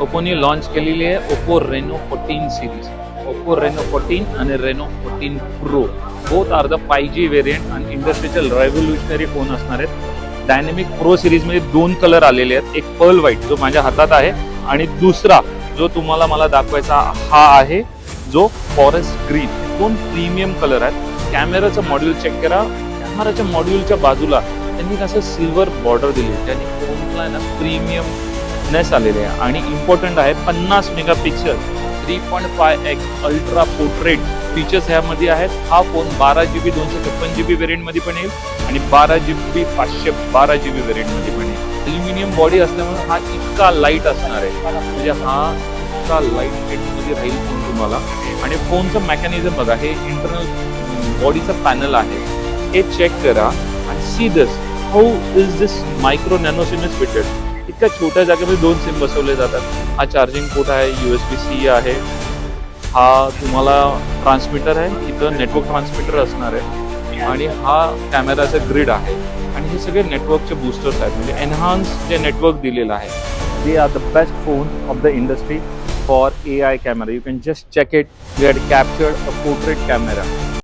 ओप्पोने launch केलेली आहे Oppo Reno 14 series. Oppo Reno 14 आणि Reno 14 pro both are the 5G variant आणि इंडस्ट्रीचे रेव्होल्युशनरी फोन असणार आहेत. डायनेमिक प्रो सिरीजमध्ये 2 कलर आलेले आहेत. एक पर्ल व्हाईट जो माझ्या हातात आहे आणि दुसरा जो तुम्हाला मला दाखवायचा हा आहे जो फॉरेस्ट ग्रीन. 2 प्रीमियम कलर आहेत. कॅमेराचं मॉड्यूल चेक करा. कॅमेराच्या मॉड्यूलच्या बाजूला त्यांनी कसं सिल्वर बॉर्डर दिली ज्याने फोनला ना प्रीमियमनेस आलेले आहे. आणि इम्पॉर्टंट आहे 50 megapixel 3.5x ultra portrait features ह्यामध्ये आहेत. हा फोन 12GB 256GB व्हेरियंटमध्ये पण येईल आणि 12GB 512GB व्हेरियंटमध्ये पण येईल. ॲल्युमिनियम बॉडी असल्यामुळे हा इतका लाईट असणार आहे म्हणजे हा इतका लाईट वेटमध्ये राहील फोन तुम्हाला. आणि फोनचं मेकॅनिझम बघा. हे इंटरनल बॉडीचं पॅनल आहे. हे चेक करा आणि see this how is this micro nano SIM is fitted. इतक्या छोट्या जागेमध्ये 2 सिम बसवले जातात. हा चार्जिंग पोर्ट आहे. USB-C आहे. हा तुम्हाला ट्रान्समीटर आहे. इथं नेटवर्क ट्रान्समीटर असणार आहे आणि हा कॅमेराचा ग्रिड आहे. आणि हे सगळे नेटवर्कचे बूस्टर्स आहेत म्हणजे एनहान्स जे नेटवर्क दिलेलं आहे. They are the best phone of the industry for AI camera. You can just check it. We had captured a portrait camera.